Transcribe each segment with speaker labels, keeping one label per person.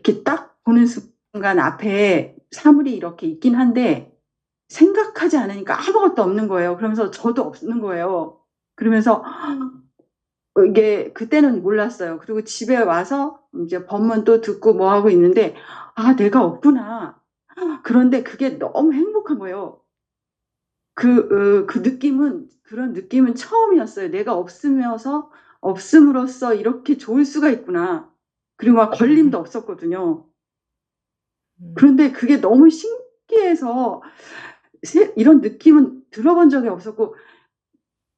Speaker 1: 이렇게 딱 보는 순간 앞에 사물이 이렇게 있긴 한데 생각하지 않으니까 아무것도 없는 거예요. 그러면서 저도 없는 거예요. 그러면서 이게 그때는 몰랐어요. 그리고 집에 와서 이제 법문 또 듣고 뭐 하고 있는데 아, 내가 없구나. 그런데 그게 너무 행복한 거예요. 그 느낌은, 그런 느낌은 처음이었어요. 내가 없음으로써 이렇게 좋을 수가 있구나. 그리고 막 걸림도 없었거든요. 그런데 그게 너무 신기해서 이런 느낌은 들어본 적이 없었고,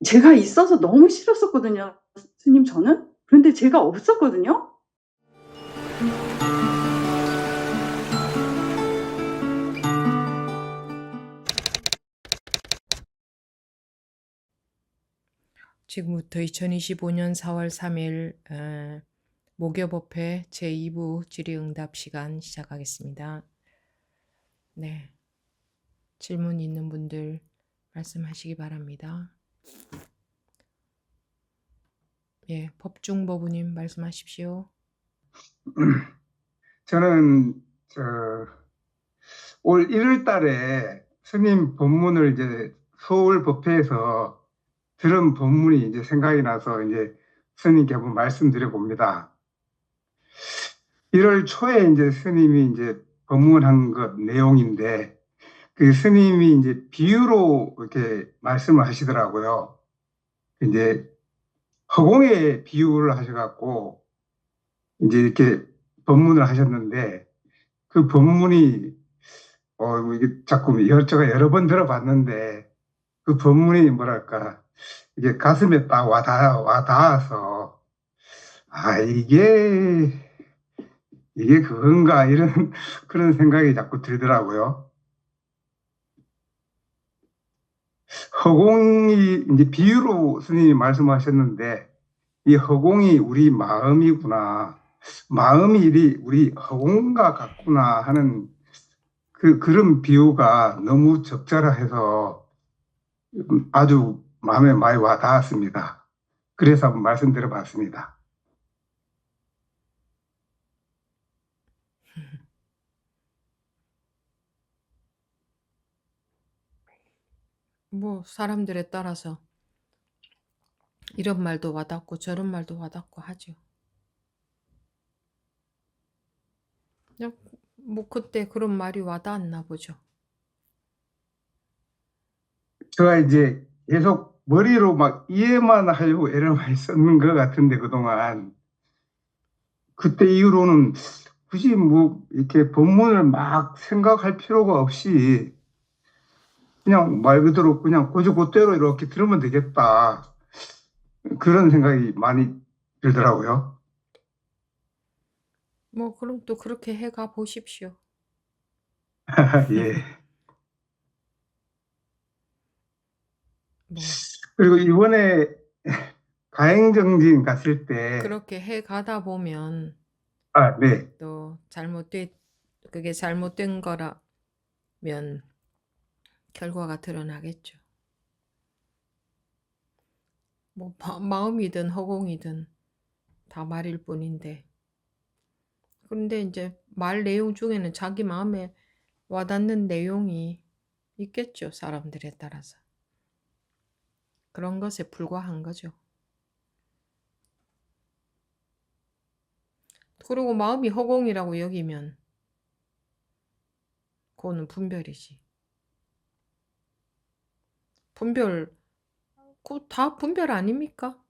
Speaker 1: 제가 있어서 너무 싫었었거든요. 스님 저는. 그런데 제가 없었거든요.
Speaker 2: 지금부터 2025년 4월 3일 목요법회 제2부 질의응답 시간 시작하겠습니다. 네, 질문 있는 분들 말씀하시기 바랍니다. 예, 법중법우님 말씀하십시오.
Speaker 3: 저는 올 1월 달에 스님 법문을 이제 서울 법회에서 들은 법문이 이제 생각이 나서 이제 스님께 한번 말씀드려 봅니다. 1월 초에 이제 스님이 이제 법문한 것 내용인데 그 스님이 이제 비유로 이렇게 말씀을 하시더라고요. 이제 허공에 비유를 하셔갖고 이제 이렇게 법문을 하셨는데 그 법문이 이게 자꾸 제가 여러 번 들어봤는데 그 법문이 뭐랄까 이게 가슴에 딱 와닿아서 아 이게 그건가 이런 그런 생각이 자꾸 들더라고요. 허공이 이제 비유로 스님이 말씀하셨는데 이 허공이 우리 마음이구나. 마음이 우리 허공과 같구나 하는 그런 비유가 너무 적절해서 아주 마음에 많이 와 닿았습니다. 그래서 한번 말씀드려 봤습니다.
Speaker 2: 뭐 사람들에 따라서 이런 말도 와닿고 저런 말도 와닿고 하죠. 그냥 뭐 그때 그런 말이 와닿았나 보죠.
Speaker 3: 제가 이제 계속 머리로 막 이해만 하려고 애를 많이 썼는 것 같은데 그동안 그때 이후로는 굳이 뭐 이렇게 본문을 막 생각할 필요가 없이 그냥 말 그대로 그냥 고지고대로 이렇게 들으면 되겠다. 그런 생각이 많이 들더라고요.
Speaker 2: 뭐 그럼 또 그렇게 해가 보십시오.
Speaker 3: 예.
Speaker 2: 뭐
Speaker 3: 그리고 이번에 가행정진 갔을 때,
Speaker 2: 그렇게 해 가다 보면
Speaker 3: 네.
Speaker 2: 또 그게 잘못된 거라면 결과가 드러나겠죠. 뭐 마음이든 허공이든 다 말일 뿐인데. 그런데 이제 말 내용 중에는 자기 마음에 와닿는 내용이 있겠죠. 사람들에 따라서. 그런 것에 불과한 거죠. 그리고 마음이 허공이라고 여기면 그거는 분별이지. 분별, 그거 다 분별 아닙니까?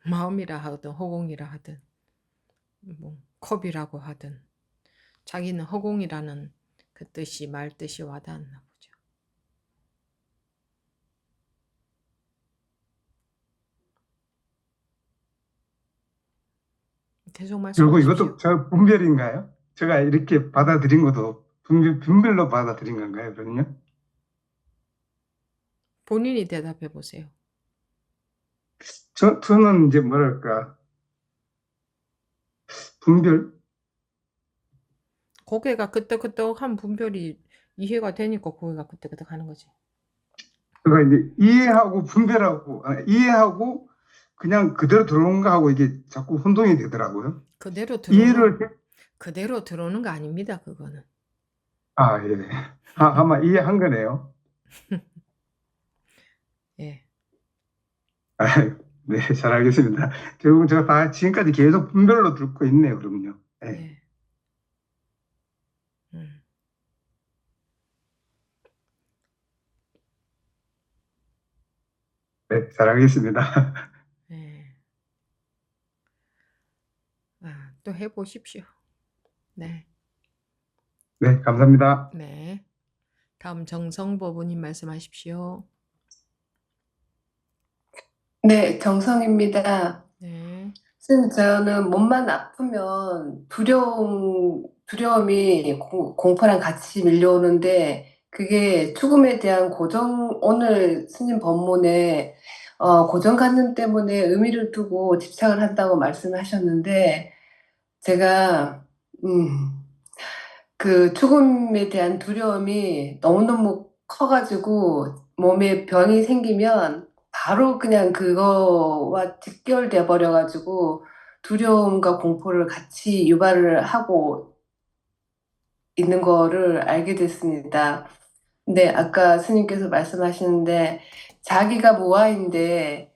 Speaker 2: 마음이라 하든 허공이라 하든 뭐 컵이라고 하든 자기는 허공이라는 그 뜻이 말 뜻이 와닿았나 보죠. 계속
Speaker 3: 결국
Speaker 2: 말씀하십시오.
Speaker 3: 이것도 저 분별인가요? 제가 이렇게 받아들인 것도 분별로 받아들인 건가요, 그러면?
Speaker 2: 본인이 대답해 보세요.
Speaker 3: 저는 이제 뭐랄까, 분별?
Speaker 2: 고개가 끄덕끄덕한 분별이 이해가 되니까 고개가 끄덕끄덕 하는 거지.
Speaker 3: 그러니까 이제 이해하고 분별하고, 이해하고 그냥 그대로 들어오는 거하고 이게 자꾸 혼동이 되더라고요.
Speaker 2: 그대로
Speaker 3: 이해를,
Speaker 2: 들어오는 거 아닙니다. 그거는.
Speaker 3: 예. 아마 이해한 거네요.
Speaker 2: 예.
Speaker 3: 네, 잘 알겠습니다. 결국은 제가 다 지금까지 계속 분별로 듣고 있네요, 그러면요. 네,
Speaker 2: 예. 음.
Speaker 3: 네, 잘 알겠습니다.
Speaker 2: 예. 또 해보십시오. 네.
Speaker 3: 네, 감사합니다.
Speaker 2: 네. 다음 정성법원님 말씀하십시오.
Speaker 4: 네, 정성입니다.
Speaker 2: 네.
Speaker 4: 선생님, 저는 몸만 아프면 두려움이 공포랑 같이 밀려오는데, 그게 죽음에 대한 오늘 스님 법문에, 고정관념 때문에 의미를 두고 집착을 한다고 말씀하셨는데, 제가, 그 죽음에 대한 두려움이 너무너무 커가지고 몸에 병이 생기면 바로 그냥 그거와 직결돼 버려가지고 두려움과 공포를 같이 유발을 하고 있는 거를 알게 됐습니다. 근데 아까 스님께서 말씀하시는데 자기가 모아인데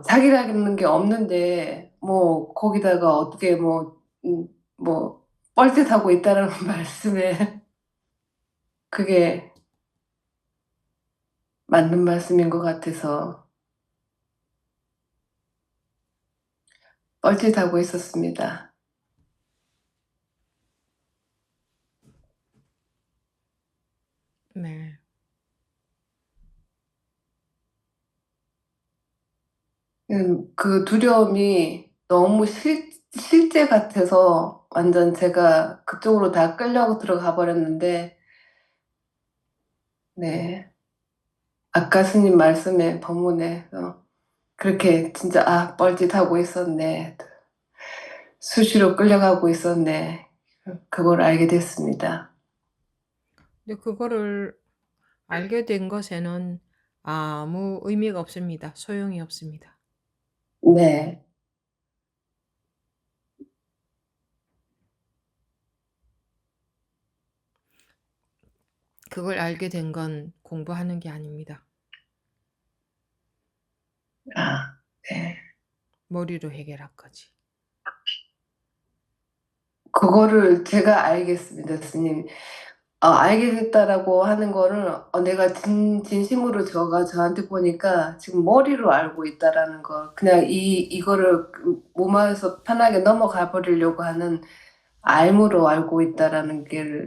Speaker 4: 자기라는 게 없는데 뭐 거기다가 어떻게 뭐 뻘짓하고 있다라는 말씀에 그게 맞는 말씀인 것 같아서 뻘짓하고 있었습니다.
Speaker 2: 네.
Speaker 4: 그 두려움이 너무 실제 같아서 완전 제가 그쪽으로 다 끌려고 들어가 버렸는데, 네. 아까 스님 말씀에 법문에 그렇게 진짜 뻘짓하고 있었네. 수시로 끌려가고 있었네. 그걸 알게 됐습니다.
Speaker 2: 근데 그거를 알게 된 것에는 아무 의미가 없습니다. 소용이 없습니다.
Speaker 4: 네.
Speaker 2: 그걸 알게 된 건 공부하는 게 아닙니다.
Speaker 4: 네.
Speaker 2: 머리로 해결할 거지.
Speaker 4: 그거를 제가 알겠습니다, 스님. 알게 됐다라고 하는 거를 내가 진심으로 저한테 보니까 지금 머리로 알고 있다라는 거. 그냥 이거를 몸 안에서 편하게 넘어가 버리려고 하는 알무로 알고 있다라는 게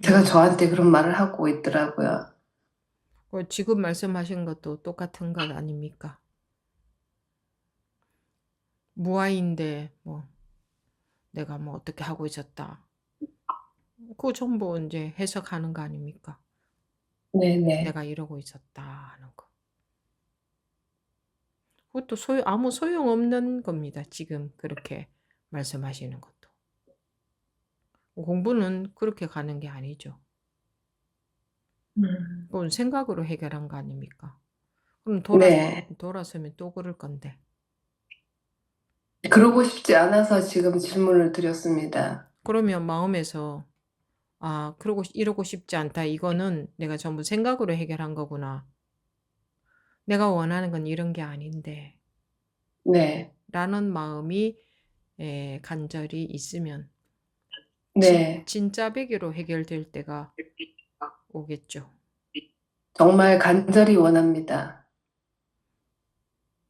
Speaker 4: 제가 저한테 그런 말을 하고 있더라고요.
Speaker 2: 지금 말씀하신 것도 똑같은 것 아닙니까? 무아인데 내가 어떻게 하고 있었다. 그거 전부 이제 해석하는 거 아닙니까?
Speaker 4: 네네.
Speaker 2: 내가 이러고 있었다 하는 거. 그것도 아무 소용없는 겁니다. 지금 그렇게 말씀하시는 것도. 공부는 그렇게 가는 게 아니죠. 그건 생각으로 해결한 거 아닙니까? 그럼
Speaker 4: 네.
Speaker 2: 돌아서면 또 그럴 건데.
Speaker 4: 그러고 싶지 않아서 지금 질문을 드렸습니다.
Speaker 2: 그러면 마음에서 이러고 싶지 않다. 이거는 내가 전부 생각으로 해결한 거구나. 내가 원하는 건 이런 게 아닌데.
Speaker 4: 네.
Speaker 2: 라는 마음이 간절히 있으면
Speaker 4: 네.
Speaker 2: 진짜 배기로 해결될 때가 오겠죠.
Speaker 4: 정말 간절히 원합니다.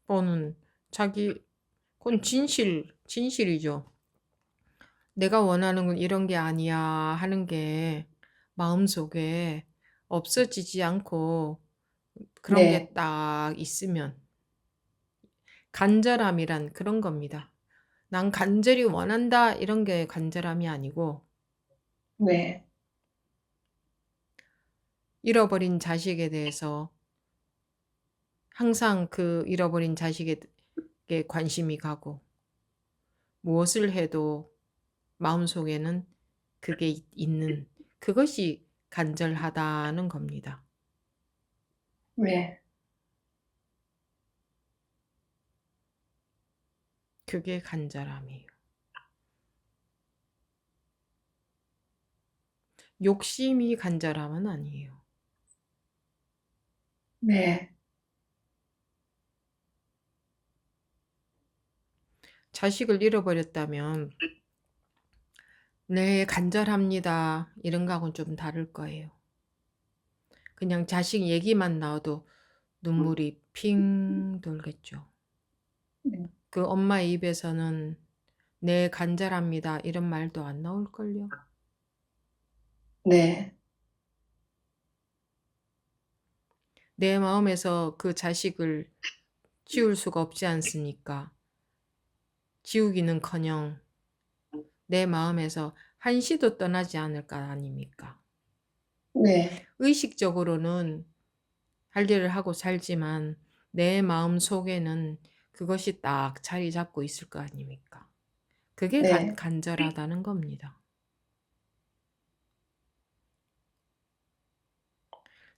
Speaker 2: 그건 그건 진실이죠. 내가 원하는 건 이런 게 아니야 하는 게 마음속에 없어지지 않고 그런 게
Speaker 4: 네.
Speaker 2: 딱 있으면 간절함이란 그런 겁니다. 난 간절히 원한다 이런 게 간절함이 아니고
Speaker 4: 네.
Speaker 2: 잃어버린 자식에 대해서 항상 그 잃어버린 자식에게 관심이 가고 무엇을 해도 마음속에는 그게 있는 그것이 간절하다는 겁니다.
Speaker 4: 네.
Speaker 2: 그게 간절함이에요. 욕심이 간절함은 아니에요.
Speaker 4: 네.
Speaker 2: 자식을 잃어버렸다면 네, 간절합니다. 이런 거하고는 좀 다를 거예요. 그냥 자식 얘기만 나와도 눈물이 핑 돌겠죠.
Speaker 4: 네.
Speaker 2: 그 엄마의 입에서는 네, 간절합니다. 이런 말도 안 나올걸요.
Speaker 4: 네.
Speaker 2: 내 마음에서 그 자식을 지울 수가 없지 않습니까? 지우기는커녕 내 마음에서 한시도 떠나지 않을 것 아닙니까?
Speaker 4: 네.
Speaker 2: 의식적으로는 할 일을 하고 살지만 내 마음 속에는 그것이 딱 자리 잡고 있을 거 아닙니까? 그게
Speaker 4: 네.
Speaker 2: 간절하다는 겁니다.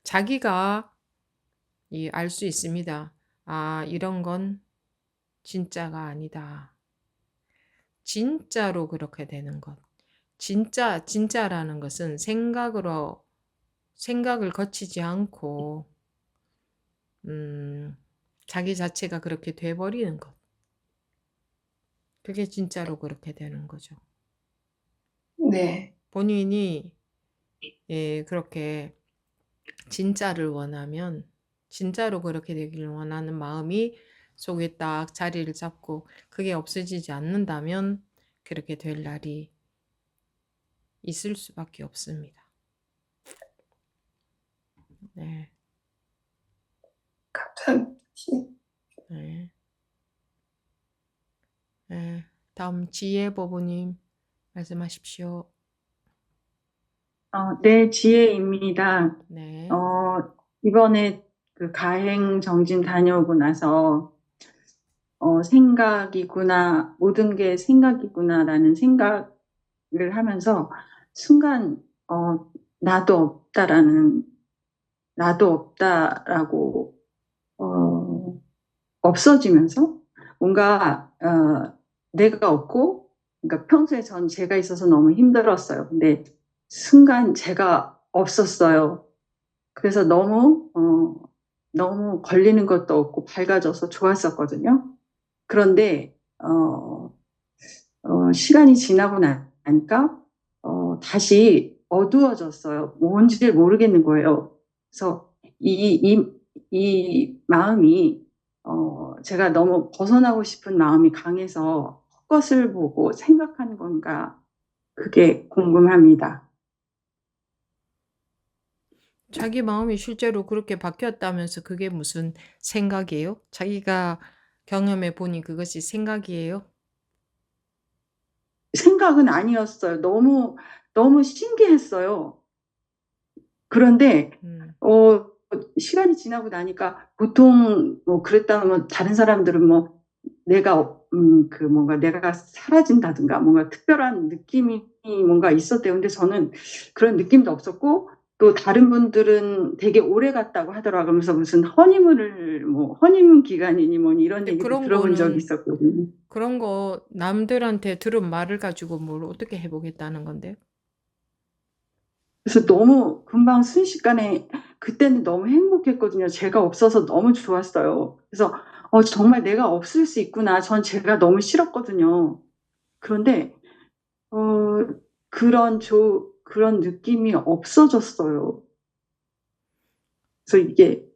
Speaker 2: 자기가 알 수 있습니다. 아, 이런 건 진짜가 아니다. 진짜로 그렇게 되는 것. 진짜라는 것은 생각을 거치지 않고, 자기 자체가 그렇게 돼버리는 것. 그게 진짜로 그렇게 되는 거죠.
Speaker 4: 네.
Speaker 2: 본인이 그렇게 진짜를 원하면, 진짜로 그렇게 되기를 원하는 마음이 속에 딱 자리를 잡고 그게 없어지지 않는다면 그렇게 될 날이 있을 수밖에 없습니다. 네.
Speaker 4: 감사합니다.
Speaker 2: 네. 네. 다음 지혜보부님 말씀하십시오.
Speaker 1: 네, 지혜입니다.
Speaker 2: 네.
Speaker 1: 이번에 그 가행 정진 다녀오고 나서 생각이구나, 모든 게 생각이구나라는 생각을 하면서 순간 나도 없다라고 없어지면서 뭔가 내가 없고, 그러니까 평소에 전 제가 있어서 너무 힘들었어요. 근데 순간 제가 없었어요. 그래서 너무 걸리는 것도 없고 밝아져서 좋았었거든요. 그런데 시간이 지나고 나니까 다시 어두워졌어요. 뭔지 모르겠는 거예요. 그래서 이 마음이 제가 너무 벗어나고 싶은 마음이 강해서 헛것을 보고 생각하는 건가, 그게 궁금합니다.
Speaker 2: 자기 마음이 실제로 그렇게 바뀌었다면서 그게 무슨 생각이에요? 자기가 경험해 보니 그것이 생각이에요?
Speaker 1: 생각은 아니었어요. 너무 신기했어요. 그런데 시간이 지나고 나니까 보통 뭐 그랬다면 다른 사람들은 뭐 내가 내가 사라진다든가 뭔가 특별한 느낌이 뭔가 있었대요. 근데 저는 그런 느낌도 없었고, 또 다른 분들은 되게 오래 갔다고 하더라고요. 그러면서 무슨 허니문 기간이니 뭐니 이런
Speaker 2: 근데
Speaker 1: 얘기도
Speaker 2: 그런
Speaker 1: 들어본 적이
Speaker 2: 거는
Speaker 1: 있었거든요.
Speaker 2: 그런 거 남들한테 들은 말을 가지고 뭘 어떻게 해보겠다는 건데?
Speaker 1: 그래서 너무 금방 순식간에, 그때는 너무 행복했거든요. 제가 없어서 너무 좋았어요. 그래서 정말 내가 없을 수 있구나. 전 제가 너무 싫었거든요. 그런데 그런 느낌이 없어졌어요. 그래서 이게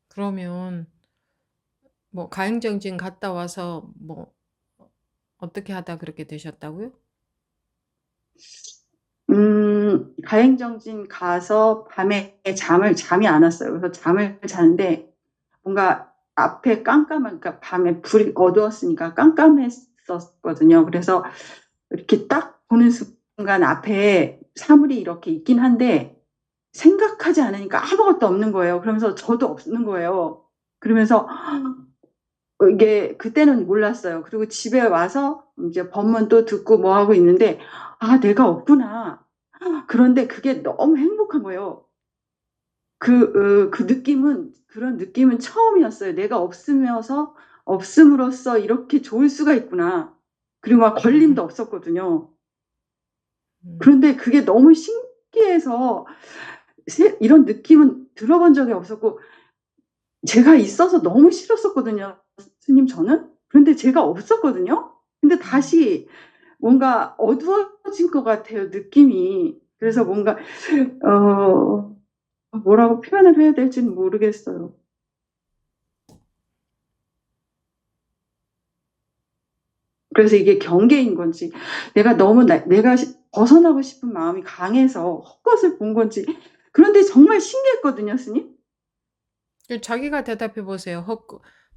Speaker 2: 그러면 뭐 가행정진 갔다 와서 뭐 어떻게 하다 그렇게 되셨다고요?
Speaker 1: 가행정진 가서 밤에 잠이 안 왔어요. 그래서 잠을 자는데 뭔가 앞에 그러니까 밤에 불이 어두웠으니까 깜깜했었거든요. 그래서 이렇게 딱 보는 순간 앞에 사물이 이렇게 있긴 한데 생각하지 않으니까 아무것도 없는 거예요. 그러면서 저도 없는 거예요. 그러면서 이게 그때는 몰랐어요. 그리고 집에 와서 이제 법문 또 듣고 뭐 하고 있는데, 아, 내가 없구나. 그런데 그게 너무 행복한 거예요. 그 느낌은, 그런 느낌은 처음이었어요. 내가 없음으로써 이렇게 좋을 수가 있구나. 그리고 막 걸림도 없었거든요. 그런데 그게 너무 신기해서 이런 느낌은 들어본 적이 없었고, 제가 있어서 너무 싫었었거든요, 스님 저는. 그런데 제가 없었거든요. 근데 다시 뭔가 어두워진 것 같아요, 느낌이. 그래서 뭔가 뭐라고 표현을 해야 될지는 모르겠어요. 그래서 이게 경계인 건지, 내가 너무 내가 벗어나고 싶은 마음이 강해서 헛것을 본 건지. 그런데 정말 신기했거든요, 스님.
Speaker 2: 자기가 대답해 보세요.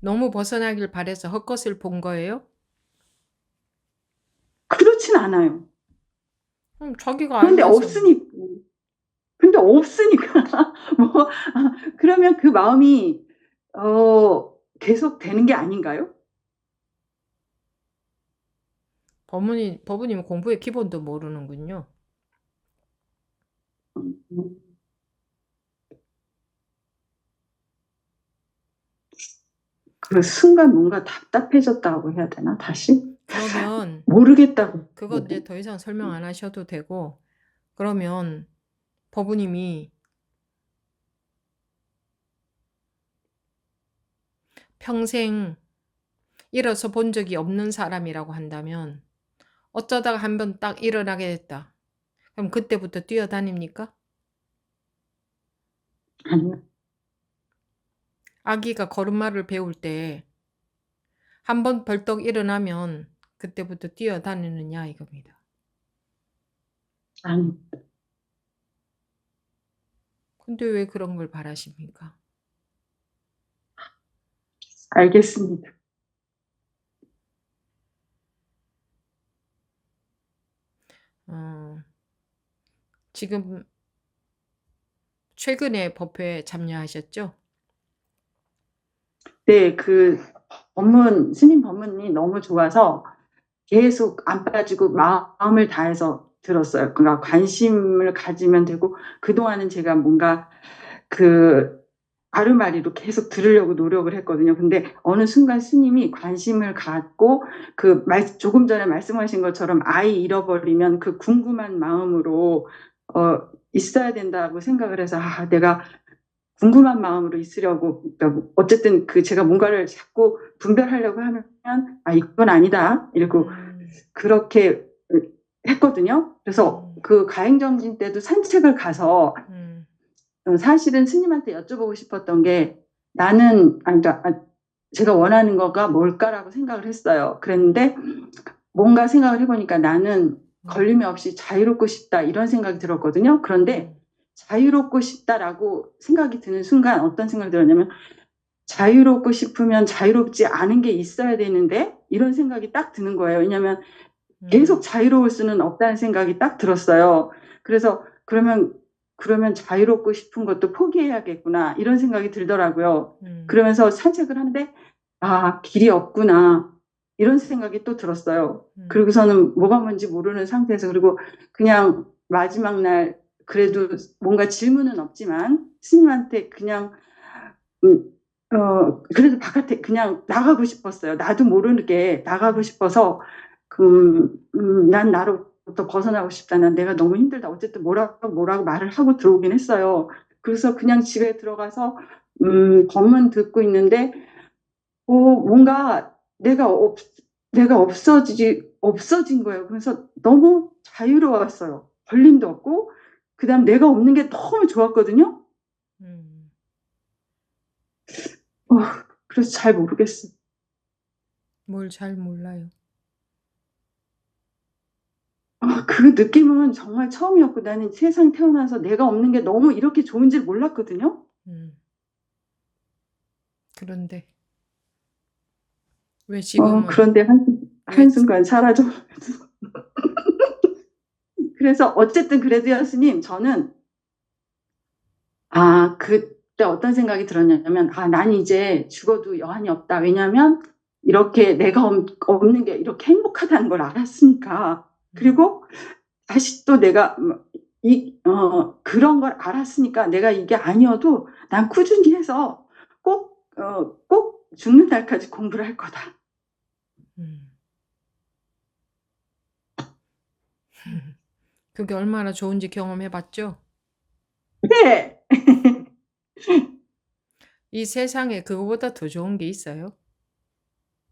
Speaker 2: 너무 벗어나길 바래서 헛것을 본 거예요?
Speaker 1: 그렇진 않아요.
Speaker 2: 자기가
Speaker 1: 그런데
Speaker 2: 알면서.
Speaker 1: 없으니까 뭐 그러면 그 마음이 계속 되는 게 아닌가요?
Speaker 2: 법우님 공부의 기본도 모르는군요.
Speaker 1: 그 순간 뭔가 답답해졌다고 해야 되나, 다시?
Speaker 2: 그러면
Speaker 1: 모르겠다고.
Speaker 2: 그거 이제 더 이상 설명 안 하셔도 되고, 그러면 법우님이 평생 일어서 본 적이 없는 사람이라고 한다면 어쩌다가 한 번 딱 일어나게 됐다. 그럼 그때부터 뛰어다닙니까?
Speaker 1: 아니요.
Speaker 2: 아기가 걸음마를 배울 때 한 번 벌떡 일어나면 그때부터 뛰어다니느냐 이겁니다.
Speaker 1: 아니.
Speaker 2: 근데 왜 그런 걸 바라십니까?
Speaker 1: 알겠습니다.
Speaker 2: 지금 최근에 법회에 참여하셨죠?
Speaker 1: 네, 스님 법문이 너무 좋아서 계속 안 빠지고 마음을 다해서 들었어요. 그러니까 관심을 가지면 되고, 그동안은 제가 뭔가 아르마리로 계속 들으려고 노력을 했거든요. 근데 어느 순간 스님이 관심을 갖고, 조금 전에 말씀하신 것처럼 아이 잃어버리면 그 궁금한 마음으로 있어야 된다고 생각을 해서, 내가 궁금한 마음으로 있으려고, 그러니까 어쨌든 제가 뭔가를 자꾸 분별하려고 하면, 이건 아니다, 이러고 그렇게 했거든요. 그래서 그 가행정진 때도 산책을 가서 사실은 스님한테 여쭤보고 싶었던 게, 제가 원하는 거가 뭘까라고 생각을 했어요. 그랬는데 뭔가 생각을 해보니까 나는 걸림이 없이 자유롭고 싶다, 이런 생각이 들었거든요. 그런데 자유롭고 싶다라고 생각이 드는 순간 어떤 생각이 들었냐면, 자유롭고 싶으면 자유롭지 않은 게 있어야 되는데, 이런 생각이 딱 드는 거예요. 왜냐하면 계속 자유로울 수는 없다는 생각이 딱 들었어요. 그래서 그러면 자유롭고 싶은 것도 포기해야겠구나, 이런 생각이 들더라고요. 그러면서 산책을 하는데 길이 없구나, 이런 생각이 또 들었어요. 그리고서는 뭐가 뭔지 모르는 상태에서, 그리고 그냥 마지막 날 그래도 뭔가 질문은 없지만 스님한테 그냥 그래도 바깥에 그냥 나가고 싶었어요. 나도 모르게 나가고 싶어서, 난 나로부터 벗어나고 싶다, 난 내가 너무 힘들다, 어쨌든 뭐라고 말을 하고 들어오긴 했어요. 그래서 그냥 집에 들어가서 법문 듣고 있는데 뭔가 내가 없어진 거예요. 그래서 너무 자유로웠어요. 걸림도 없고, 그다음 내가 없는 게 너무 좋았거든요. 그래서 잘 모르겠어요.
Speaker 2: 뭘 잘 몰라요.
Speaker 1: 그 느낌은 정말 처음이었고, 나는 세상 태어나서 내가 없는 게 너무 이렇게 좋은 줄 몰랐거든요.
Speaker 2: 그런데 왜 지금은
Speaker 1: 그런데 한순간 사라져. 그래서 어쨌든 그래도요, 스님, 저는 그때 어떤 생각이 들었냐면, 난 이제 죽어도 여한이 없다. 왜냐하면 이렇게 내가 없는 게 이렇게 행복하다는 걸 알았으니까. 그리고 다시 또 내가 그런 걸 알았으니까 내가 이게 아니어도 난 꾸준히 해서 꼭 죽는 날까지 공부를 할 거다.
Speaker 2: 음. 그게 얼마나 좋은지 경험해 봤죠?
Speaker 1: 네.
Speaker 2: 이 세상에 그거보다 더 좋은 게 있어요?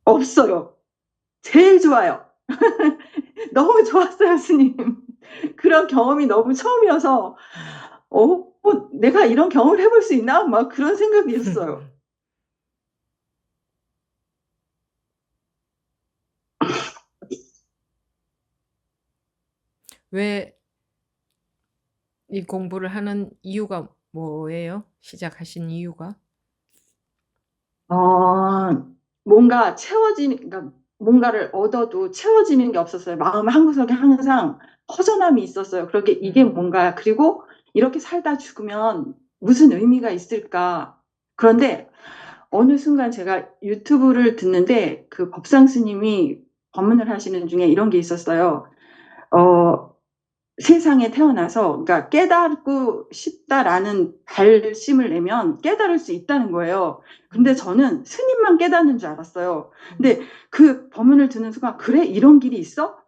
Speaker 1: 없어요. 제일 좋아요. 너무 좋았어요, 스님. 그런 경험이 너무 처음이어서 내가 이런 경험을 해볼 수 있나? 막 그런 생각이 있어요.
Speaker 2: 왜 이 공부를 하는 이유가 뭐예요? 시작하신 이유가?
Speaker 1: 뭔가 그러니까 뭔가를 얻어도 채워지는 게 없었어요. 마음 한구석에 항상 허전함이 있었어요. 그렇게 이게 뭔가, 그리고 이렇게 살다 죽으면 무슨 의미가 있을까? 그런데 어느 순간 제가 유튜브를 듣는데 그 법상 스님이 법문을 하시는 중에 이런 게 있었어요. 세상에 태어나서, 그러니까 깨닫고 싶다라는 발심을 내면 깨달을 수 있다는 거예요. 근데 저는 스님만 깨닫는 줄 알았어요. 근데 그 법문을 듣는 순간, 그래? 이런 길이 있어?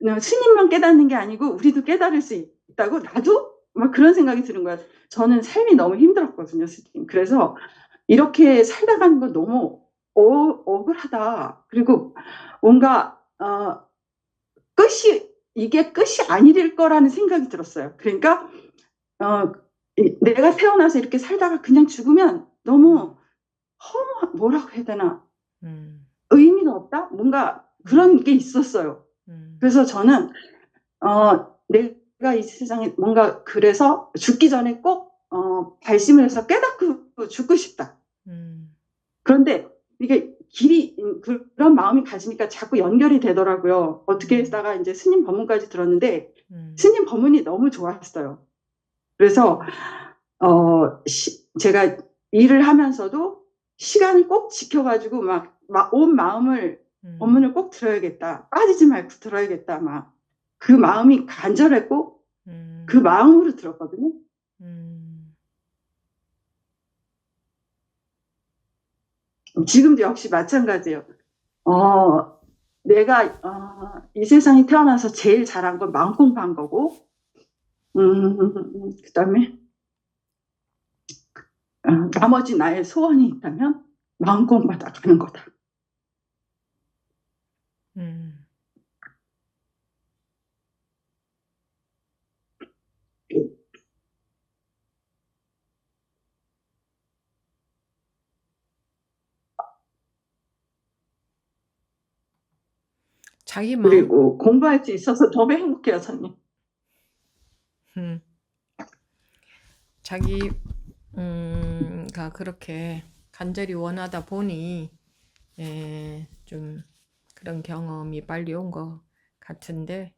Speaker 1: 스님만 깨닫는 게 아니고 우리도 깨달을 수 있다고? 나도? 막 그런 생각이 드는 거예요. 저는 삶이 너무 힘들었거든요, 스님. 그래서 이렇게 살다 가는 건 너무 억울하다. 그리고 뭔가 이게 끝이 아닐 거라는 생각이 들었어요. 그러니까 내가 태어나서 이렇게 살다가 그냥 죽으면 너무 뭐라고 해야 되나, 의미가 없다? 뭔가 그런 게 있었어요. 그래서 저는 내가 이 세상에 뭔가, 그래서 죽기 전에 꼭 발심을 해서 깨닫고 죽고 싶다. 그런데 이게 그런 마음이 가지니까 자꾸 연결이 되더라고요. 어떻게 했다가 이제 스님 법문까지 들었는데 스님 법문이 너무 좋았어요. 그래서 제가 일을 하면서도 시간을 꼭 지켜가지고 막 온 마음을 법문을 꼭 들어야겠다, 빠지지 말고 들어야겠다, 막 그 마음이 간절했고 그 마음으로 들었거든요. 지금도 역시 마찬가지예요. 내가 이 세상에 태어나서 제일 잘한 건 마음 공부한 거고, 그다음에 나머지 나의 소원이 있다면 마음 공부하다 가는 거다.
Speaker 2: 자기 마음,
Speaker 1: 그리고 공부할 수 있어서 너무 행복해요, 선님.
Speaker 2: 가 그렇게 간절히 원하다 보니 좀 그런 경험이 빨리 온 것 같은데,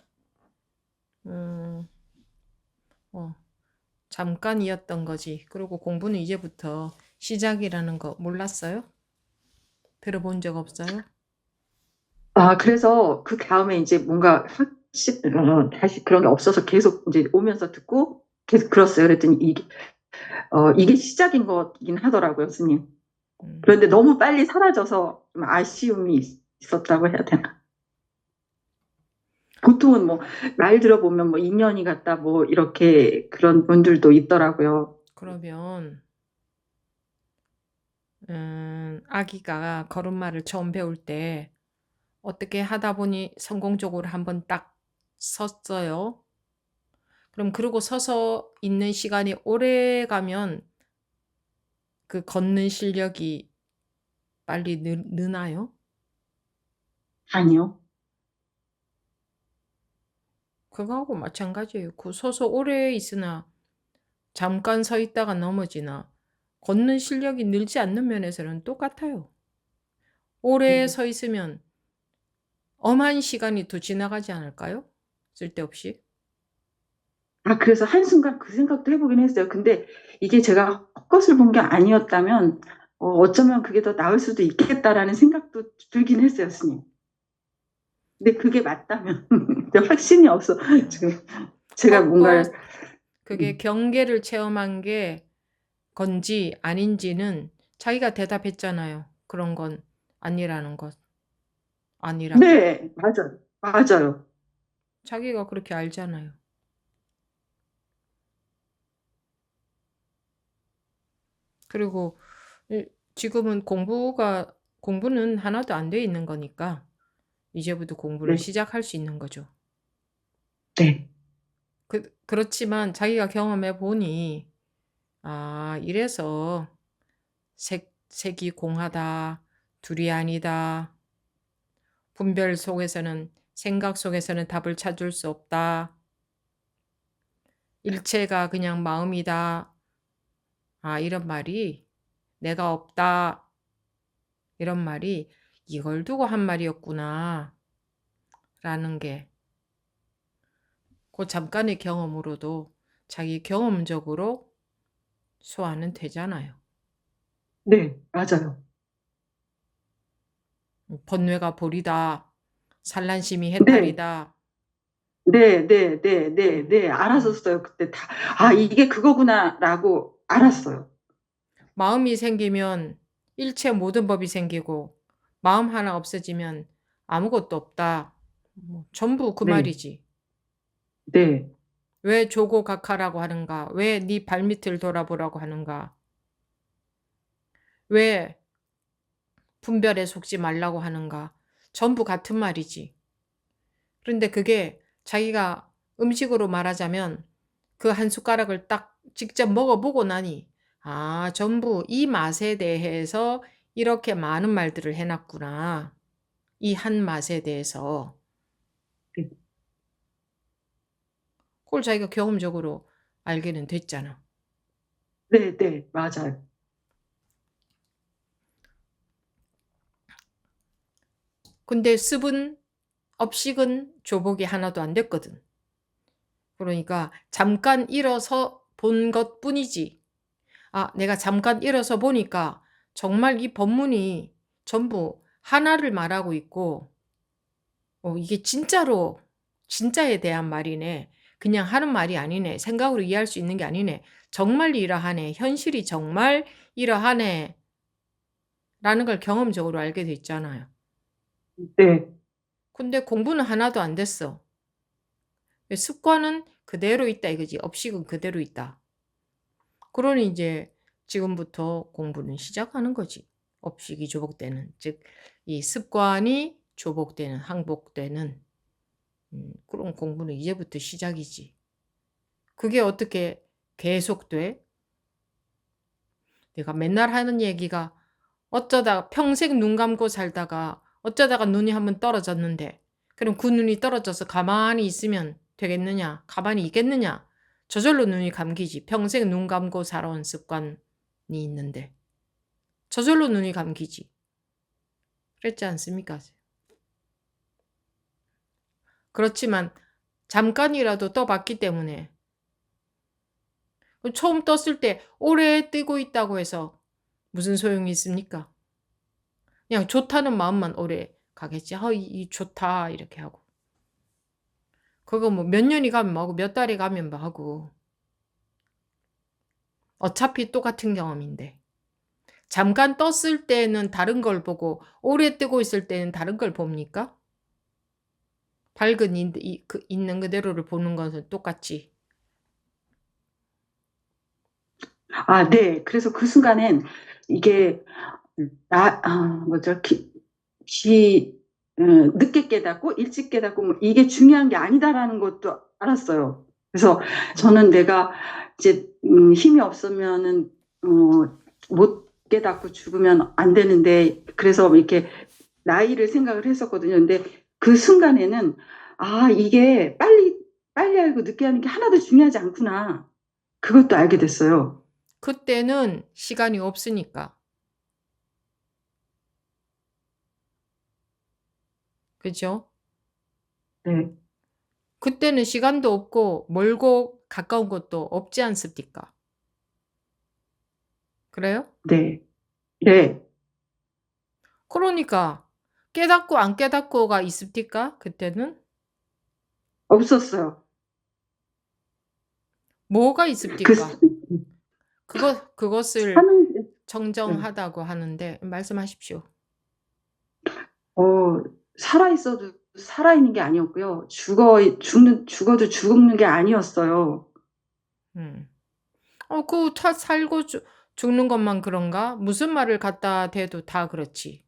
Speaker 2: 잠깐이었던 거지. 그리고 공부는 이제부터 시작이라는 거 몰랐어요? 들어본 적 없어요?
Speaker 1: 그래서 그 다음에 이제 뭔가 다시 그런 게 없어서 계속 이제 오면서 듣고 계속 들었어요. 그랬더니 이게 시작인 거긴 하더라고요, 스님. 그런데 너무 빨리 사라져서 좀 아쉬움이 있었다고 해야 되나. 보통은 뭐 말 들어보면 뭐 2년이 갔다 뭐 이렇게 그런 분들도 있더라고요.
Speaker 2: 그러면 아기가 걸음마를 처음 배울 때 어떻게 하다 보니 성공적으로 한번 딱 섰어요. 그럼 그러고 서서 있는 시간이 오래 가면 그 걷는 실력이 빨리 느나요?
Speaker 1: 아니요.
Speaker 2: 그거하고 마찬가지예요. 그 서서 오래 있으나 잠깐 서 있다가 넘어지나 걷는 실력이 늘지 않는 면에서는 똑같아요. 오래 서 있으면 엄한 시간이 더 지나가지 않을까요? 쓸데없이.
Speaker 1: 그래서 한순간 그 생각도 해보긴 했어요. 근데 이게 제가 헛것을 본 게 아니었다면 어쩌면 그게 더 나을 수도 있겠다라는 생각도 들긴 했어요, 스님. 근데 그게 맞다면 확신이 없어. 지금 제가 뭔가
Speaker 2: 그게 경계를 체험한 게 건지 아닌지는 자기가 대답했잖아요. 그런 건 아니라는 것. 아니라고.
Speaker 1: 네, 맞아요. 맞아요.
Speaker 2: 자기가 그렇게 알잖아요. 그리고 지금은 공부는 하나도 안 돼 있는 거니까 이제부터 공부를
Speaker 1: 네,
Speaker 2: 시작할 수 있는 거죠.
Speaker 1: 네,
Speaker 2: 그렇지만 자기가 경험해 보니 이래서 색이 공하다, 둘이 아니다, 분별 속에서는 생각 속에서는 답을 찾을 수 없다, 일체가 그냥 마음이다. 이런 말이 내가 없다. 이런 말이 이걸 두고 한 말이었구나. 라는 게 그 잠깐의 경험으로도 자기 경험적으로 소화는 되잖아요.
Speaker 1: 네, 맞아요.
Speaker 2: 번뇌가 볼이다. 산란심이
Speaker 1: 네,
Speaker 2: 해탈이다.
Speaker 1: 네, 네, 네, 네, 네, 알았었어요. 그때 다, 이게 그거구나라고 알았어요.
Speaker 2: 마음이 생기면 일체 모든 법이 생기고 마음 하나 없어지면 아무것도 없다. 전부 그
Speaker 1: 네,
Speaker 2: 말이지.
Speaker 1: 네,
Speaker 2: 왜 조고각하라고 하는가? 왜 네 발밑을 돌아보라고 하는가? 왜 분별에 속지 말라고 하는가? 전부 같은 말이지. 그런데 그게 자기가 음식으로 말하자면 그 한 숟가락을 딱 직접 먹어보고 나니 전부 이 맛에 대해서 이렇게 많은 말들을 해놨구나. 이 한 맛에 대해서.
Speaker 1: 네,
Speaker 2: 그걸 자기가 경험적으로 알게는 됐잖아.
Speaker 1: 네, 네, 맞아요.
Speaker 2: 근데 습은 업식은 조복이 하나도 안 됐거든. 그러니까 잠깐 일어서 본 것뿐이지. 내가 잠깐 일어서 보니까 정말 이 법문이 전부 하나를 말하고 있고, 이게 진짜로, 진짜에 대한 말이네. 그냥 하는 말이 아니네. 생각으로 이해할 수 있는 게 아니네. 정말 이러하네. 현실이 정말 이러하네. 라는 걸 경험적으로 알게 됐잖아요.
Speaker 1: 네,
Speaker 2: 근데 공부는 하나도 안 됐어. 습관은 그대로 있다 이거지. 업식은 그대로 있다. 그러니 이제 지금부터 공부는 시작하는 거지. 업식이 조복되는, 즉, 이 습관이 조복되는, 항복되는 그런 공부는 이제부터 시작이지. 그게 어떻게 계속돼? 내가 맨날 하는 얘기가 어쩌다 평생 눈 감고 살다가 어쩌다가 눈이 한번 떨어졌는데 그럼 그 눈이 떨어져서 가만히 있으면 되겠느냐? 가만히 있겠느냐? 저절로 눈이 감기지. 평생 눈 감고 살아온 습관이 있는데 저절로 눈이 감기지. 그랬지 않습니까? 그렇지만 잠깐이라도 떠봤기 때문에 처음 떴을 때 오래 뜨고 있다고 해서 무슨 소용이 있습니까? 그냥 좋다는 마음만 오래 가겠지. 이 좋다 이렇게 하고. 그거 뭐 몇 년이 가면 뭐 하고 몇 달이 가면 뭐 하고. 어차피 똑같은 경험인데. 잠깐 떴을 때는 다른 걸 보고 오래 뜨고 있을 때는 다른 걸 봅니까? 밝은 있는 그대로를 보는 것은 똑같지.
Speaker 1: 네. 그래서 그 순간엔 이게 뭐죠? 늦게 깨닫고 일찍 깨닫고 뭐 이게 중요한 게 아니다라는 것도 알았어요. 그래서 저는 내가 이제 힘이 없으면은 못 깨닫고 죽으면 안 되는데 그래서 이렇게 나이를 생각을 했었거든요. 근데 그 순간에는 이게 빨리 알고 늦게 하는 게 하나도 중요하지 않구나. 그것도 알게 됐어요.
Speaker 2: 그때는 시간이 없으니까. 그죠?
Speaker 1: 네,
Speaker 2: 그때는 시간도 없고 멀고 가까운 것도 없지 않습니까? 그래요?
Speaker 1: 네, 네,
Speaker 2: 그러니까 깨닫고 안 깨닫고가 있습니까? 그때는?
Speaker 1: 없었어요.
Speaker 2: 뭐가
Speaker 1: 그
Speaker 2: 있습니까? 그것을
Speaker 1: 사는 네.
Speaker 2: 정정하다고 하는데 말씀하십시오.
Speaker 1: 살아 있어도 살아 있는 게 아니었고요. 죽어도 죽는 게 아니었어요.
Speaker 2: 음. 살고 죽는 것만 그런가? 무슨 말을 갖다 대도 다 그렇지.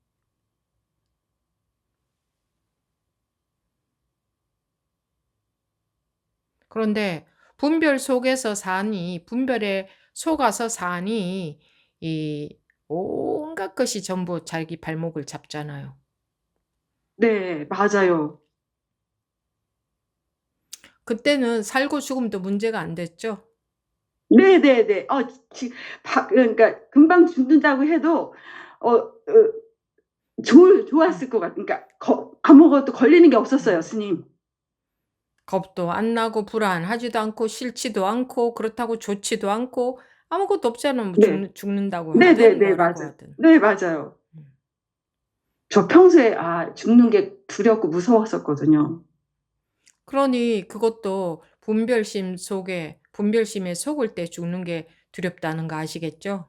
Speaker 2: 그런데 분별 속에서 사니, 분별에 속아서 사니, 이 온갖 것이 전부 자기 발목을 잡잖아요.
Speaker 1: 네, 맞아요.
Speaker 2: 그때는 살고 죽음도 문제가 안 됐죠?
Speaker 1: 네네네. 그러니까 금방 죽는다고 해도 좋았을 것 같아요. 그러니까 아무것도 걸리는 게 없었어요, 스님.
Speaker 2: 겁도 안 나고 불안하지도 않고 싫지도 않고 그렇다고 좋지도 않고 아무것도 없잖아. 뭐
Speaker 1: 네.
Speaker 2: 죽는다고 하든
Speaker 1: 네네네,
Speaker 2: 뭐라고
Speaker 1: 맞아요.
Speaker 2: 하든.
Speaker 1: 네, 맞아요. 저 평소에 죽는 게 두렵고 무서웠었거든요.
Speaker 2: 그러니 그것도 분별심에 속을 때 죽는 게 두렵다는 거 아시겠죠?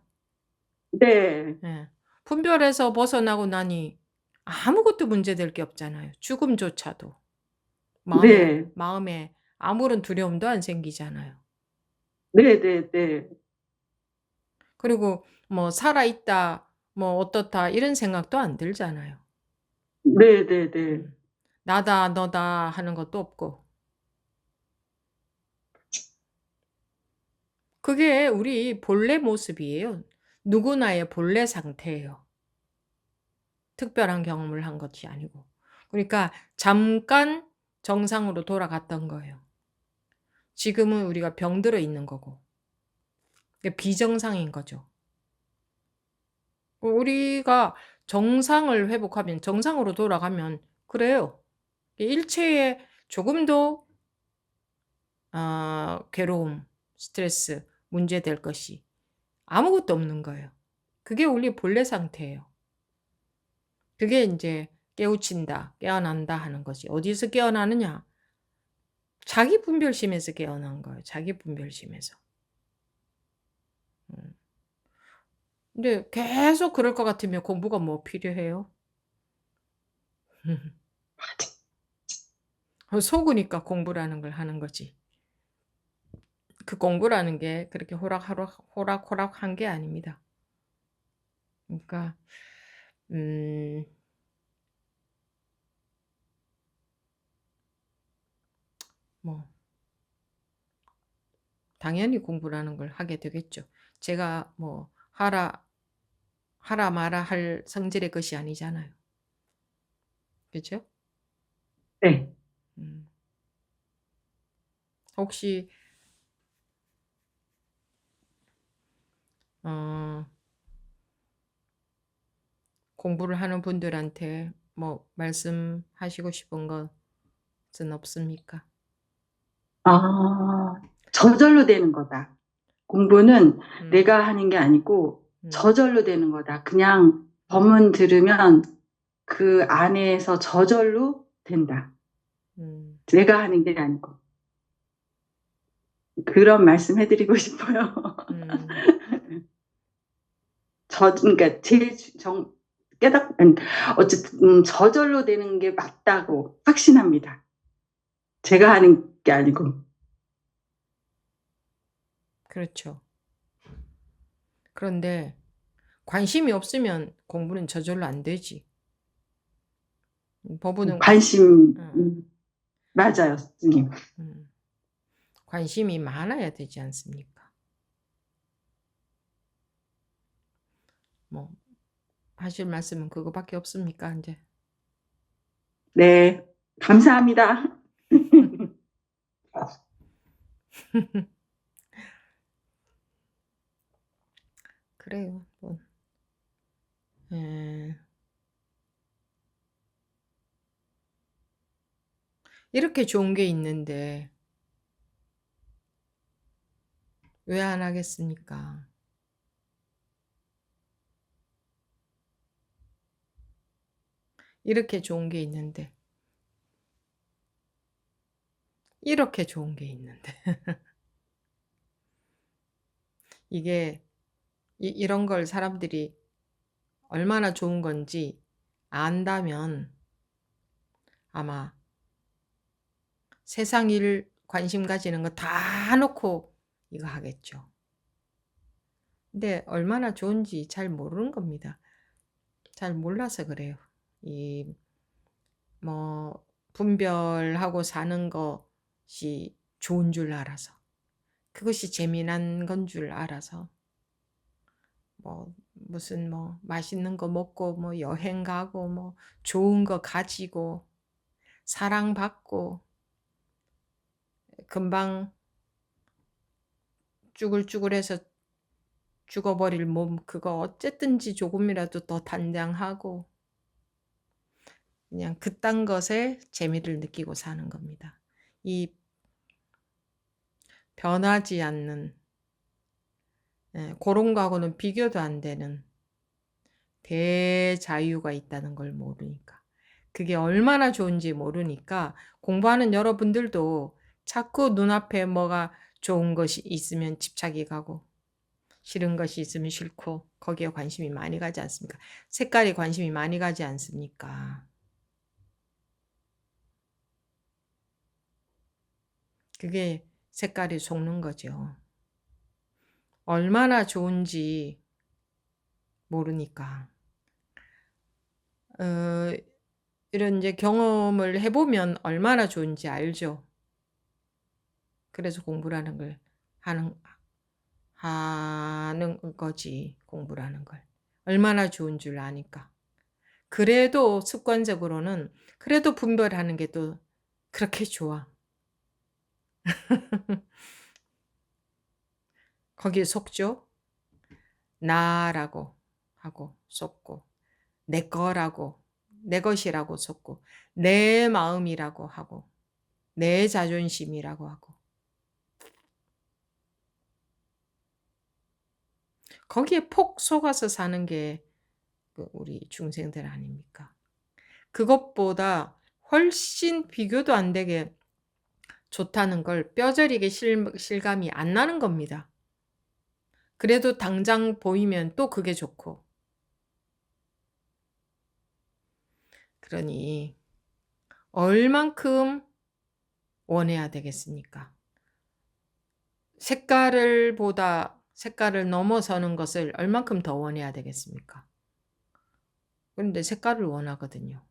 Speaker 1: 네.
Speaker 2: 예. 분별에서 벗어나고 나니 아무것도 문제될 게 없잖아요. 죽음조차도.
Speaker 1: 네.
Speaker 2: 마음에 아무런 두려움도 안 생기잖아요.
Speaker 1: 네네네.
Speaker 2: 그리고 뭐 살아있다, 뭐 어떻다 이런 생각도 안 들잖아요.
Speaker 1: 네네네.
Speaker 2: 나다 너다 하는 것도 없고. 그게 우리 본래 모습이에요. 누구나의 본래 상태예요. 특별한 경험을 한 것이 아니고. 그러니까 잠깐 정상으로 돌아갔던 거예요. 지금은 우리가 병들어 있는 거고. 그게 비정상인 거죠. 우리가 정상을 회복하면, 정상으로 돌아가면 그래요. 일체의 조금도 괴로움, 스트레스, 문제될 것이 아무것도 없는 거예요. 그게 우리 본래 상태예요. 그게 이제 깨우친다, 깨어난다 하는 거지. 어디서 깨어나느냐? 자기 분별심에서 깨어난 거예요. 자기 분별심에서. 근데 계속 그럴 것 같으면 공부가 뭐 필요해요? 속으니까 공부라는 걸 하는 거지. 그 공부라는 게 그렇게 호락호락 한 게 아닙니다. 그러니까, 뭐, 당연히 공부라는 걸 하게 되겠죠. 제가 뭐, 하라 마라 할 성질의 것이 아니잖아요. 그죠?
Speaker 1: 네.
Speaker 2: 혹시, 공부를 하는 분들한테 뭐, 말씀하시고 싶은 것은 없습니까?
Speaker 1: 저절로 되는 거다. 공부는 내가 하는 게 아니고 저절로 되는 거다. 그냥 법문 들으면 그 안에서 저절로 된다. 내가 하는 게 아니고. 그런 말씀 해드리고 싶어요. 그러니까 어쨌든 저절로 되는 게 맞다고 확신합니다. 제가 하는 게 아니고.
Speaker 2: 그렇죠. 그런데 관심이 없으면 공부는 저절로 안 되지. 법은
Speaker 1: 관심, 맞아요, 스님.
Speaker 2: 관심이 많아야 되지 않습니까? 뭐 하실 말씀은 그거밖에 없습니까, 이제?
Speaker 1: 네, 감사합니다.
Speaker 2: 그래요. 뭐. 이렇게 좋은 게 있는데 왜 안 하겠습니까? 이렇게 좋은 게 있는데. 이렇게 좋은 게 있는데. 이게 이런 걸 사람들이 얼마나 좋은 건지 안다면 아마 세상 일 관심 가지는 거 다 놓고 이거 하겠죠. 근데 얼마나 좋은지 잘 모르는 겁니다. 잘 몰라서 그래요. 이 뭐 분별하고 사는 것이 좋은 줄 알아서, 그것이 재미난 건 줄 알아서, 뭐 무슨 뭐 맛있는 거 먹고 뭐 여행 가고 뭐 좋은 거 가지고 사랑받고 금방 쭈글쭈글해서 죽어버릴 몸, 그거 어쨌든지 조금이라도 더 단장하고 그냥 그딴 것에 재미를 느끼고 사는 겁니다. 이 변하지 않는, 그런 거하고는 비교도 안 되는 대자유가 있다는 걸 모르니까, 그게 얼마나 좋은지 모르니까 공부하는 여러분들도 자꾸 눈앞에 뭐가 좋은 것이 있으면 집착이 가고 싫은 것이 있으면 싫고 거기에 관심이 많이 가지 않습니까? 색깔에 관심이 많이 가지 않습니까? 그게 색깔이 속는 거죠. 얼마나 좋은지 모르니까. 이런 이제 경험을 해보면 얼마나 좋은지 알죠. 그래서 공부라는 걸 하는 거지, 공부라는 걸. 얼마나 좋은 줄 아니까. 그래도 습관적으로는 그래도 분별하는 게 또 그렇게 좋아. 거기에 속죠. 나라고 하고 속고, 내 거라고, 내 것이라고 속고, 내 마음이라고 하고, 내 자존심이라고 하고, 거기에 폭 속아서 사는 게 우리 중생들 아닙니까? 그것보다 훨씬 비교도 안 되게 좋다는 걸 뼈저리게 실감이 안 나는 겁니다. 그래도 당장 보이면 또 그게 좋고. 그러니 얼만큼 원해야 되겠습니까? 색깔을 넘어서는 것을 얼만큼 더 원해야 되겠습니까? 그런데 색깔을 원하거든요.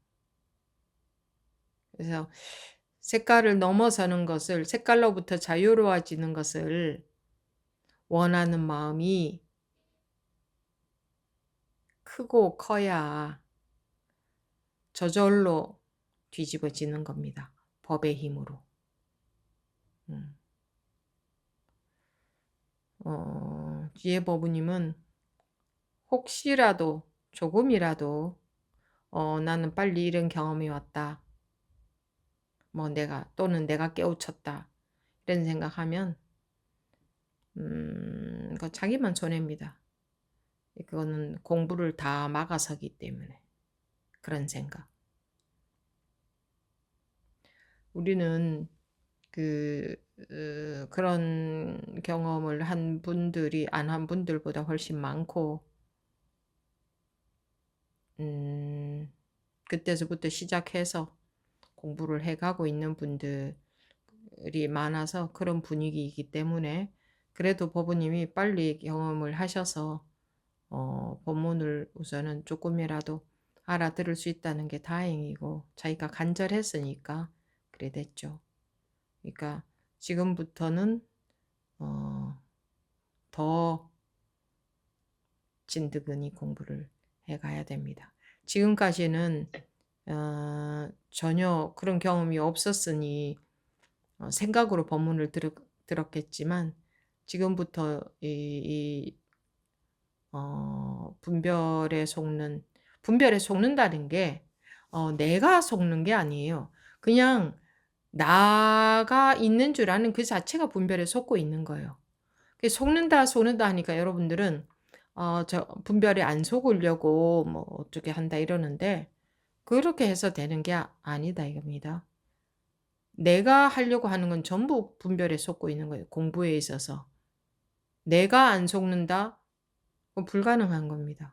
Speaker 2: 그래서 색깔을 넘어서는 것을, 색깔로부터 자유로워지는 것을 원하는 마음이 크고 커야 저절로 뒤집어지는 겁니다. 법의 힘으로. 지혜법우님은 혹시라도 조금이라도 나는 빨리 이런 경험이 왔다, 뭐 또는 내가 깨우쳤다, 이런 생각하면 그거 자기만 손해입니다. 그거는 공부를 다 막아서기 때문에 그런 생각. 우리는 그런 경험을 한 분들이 안 한 분들보다 훨씬 많고, 그때서부터 시작해서 공부를 해가고 있는 분들이 많아서 그런 분위기이기 때문에, 그래도 법우님이 빨리 경험을 하셔서 법문을 우선은 조금이라도 알아들을 수 있다는 게 다행이고, 자기가 간절했으니까 그래 됐죠. 그러니까 지금부터는 더 진드근히 공부를 해가야 됩니다. 지금까지는 전혀 그런 경험이 없었으니 생각으로 법문을 들었겠지만, 지금부터 분별에 속는다는 게 내가 속는 게 아니에요. 그냥 나가 있는 줄 아는 그 자체가 분별에 속고 있는 거예요. 속는다 하니까 여러분들은 저 분별에 안 속으려고 뭐 어떻게 한다 이러는데, 그렇게 해서 되는 게 아니다 이겁니다. 내가 하려고 하는 건 전부 분별에 속고 있는 거예요. 공부에 있어서 내가 안 속는다? 그건 불가능한 겁니다.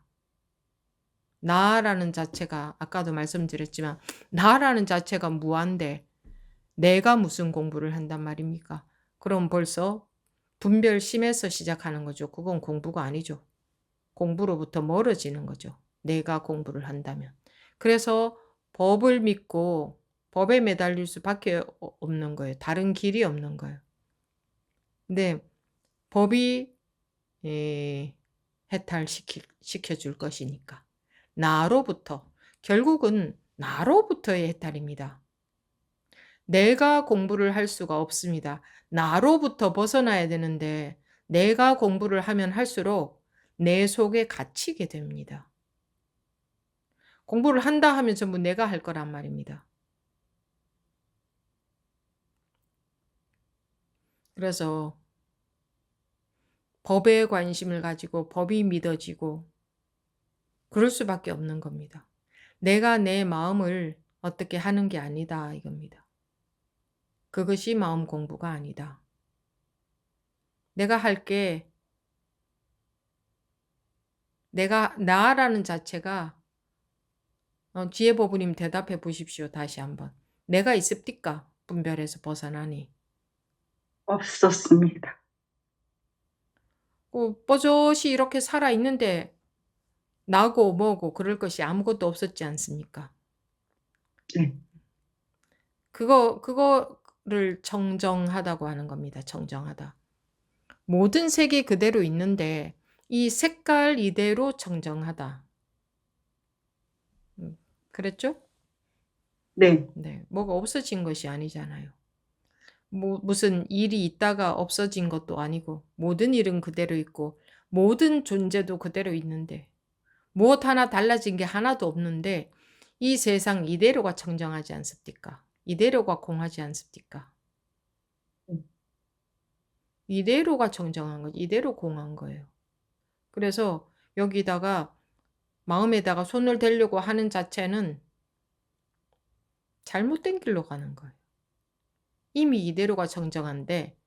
Speaker 2: 나라는 자체가 아까도 말씀드렸지만 나라는 자체가 무한데 내가 무슨 공부를 한단 말입니까? 그럼 벌써 분별심에서 시작하는 거죠. 그건 공부가 아니죠. 공부로부터 멀어지는 거죠. 내가 공부를 한다면. 그래서 법을 믿고 법에 매달릴 수밖에 없는 거예요. 다른 길이 없는 거예요. 근데 법이 해탈시켜줄 것이니까. 나로부터. 결국은 나로부터의 해탈입니다. 내가 공부를 할 수가 없습니다. 나로부터 벗어나야 되는데 내가 공부를 하면 할수록 내 속에 갇히게 됩니다. 공부를 한다 하면 전부 내가 할 거란 말입니다. 그래서 법에 관심을 가지고 법이 믿어지고 그럴 수밖에 없는 겁니다. 내가 내 마음을 어떻게 하는 게 아니다 이겁니다. 그것이 마음 공부가 아니다. 내가 할게 나라는 자체가 지혜보부님 대답해 보십시오. 다시 한번. 내가 있습니까? 분별에서 벗어나니.
Speaker 1: 없었습니다.
Speaker 2: 뽀젓이 이렇게 살아있는데 나고 뭐고 그럴 것이 아무것도 없었지 않습니까?
Speaker 1: 네.
Speaker 2: 그거를 청정하다고 하는 겁니다. 청정하다. 모든 색이 그대로 있는데 이 색깔 이대로 청정하다. 그랬죠?
Speaker 1: 네.
Speaker 2: 네. 뭐가 없어진 것이 아니잖아요. 무슨 일이 있다가 없어진 것도 아니고 모든 일은 그대로 있고 모든 존재도 그대로 있는데 무엇 하나 달라진 게 하나도 없는데 이 세상 이대로가 청정하지 않습니까? 이대로가 공하지 않습니까? 이대로가 청정한 거지. 이대로 공한 거예요. 그래서 여기다가 마음에다가 손을 대려고 하는 자체는 잘못된 길로 가는 거예요. 이미 이대로가 청정한데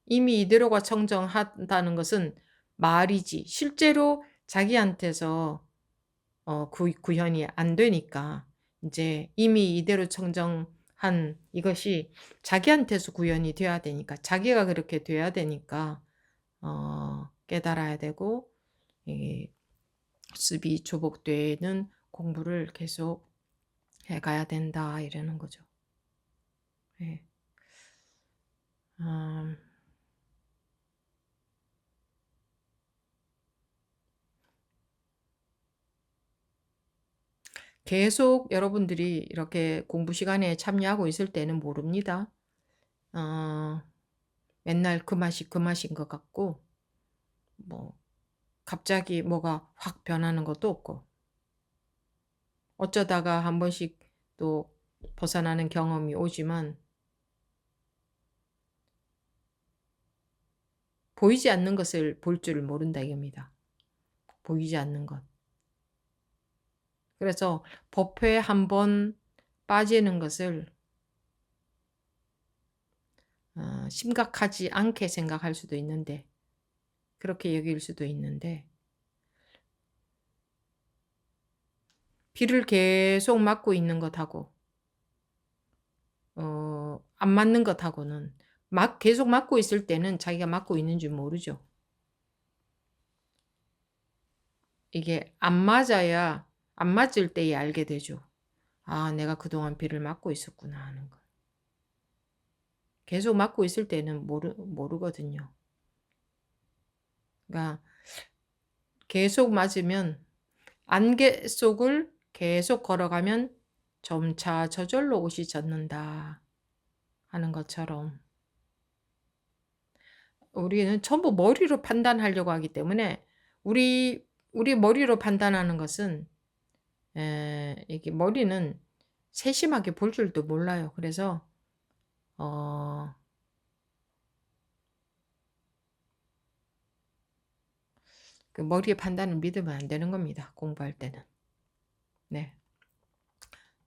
Speaker 2: 이미 이대로가 청정하다는 것은 말이지 실제로 자기한테서 구현이 안 되니까 이제 이미 이대로 청정한 이것이 자기한테서 구현이 돼야 되니까 자기가 그렇게 돼야 되니까 깨달아야 되고 습이 조복되는 공부를 계속 해가야 된다 이러는 거죠. 네. 계속 여러분들이 이렇게 공부 시간에 참여하고 있을 때는 모릅니다. 맨날 그 맛인 것 같고 뭐 갑자기 뭐가 확 변하는 것도 없고 어쩌다가 한 번씩 또 벗어나는 경험이 오지만 보이지 않는 것을 볼 줄 모른다 이겁니다. 보이지 않는 것. 그래서 법회에 한 번 빠지는 것을 심각하지 않게 생각할 수도 있는데 그렇게 여길 수도 있는데 비를 계속 맞고 있는 것하고 안 맞는 것하고는 계속 맞고 있을 때는 자기가 맞고 있는 줄 모르죠. 이게 안 맞을 때에 알게 되죠. 아, 내가 그동안 비를 맞고 있었구나 하는 거. 계속 맞고 있을 때는 모르거든요. 그러니까 계속 맞으면 안개 속을 계속 걸어가면 점차 저절로 옷이 젖는다 하는 것처럼 우리는 전부 머리로 판단하려고 하기 때문에 우리 머리로 판단하는 것은 이게 머리는 세심하게 볼 줄도 몰라요. 그래서 그 머리의 판단을 믿으면 안 되는 겁니다. 공부할 때는. 네,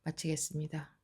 Speaker 2: 마치겠습니다.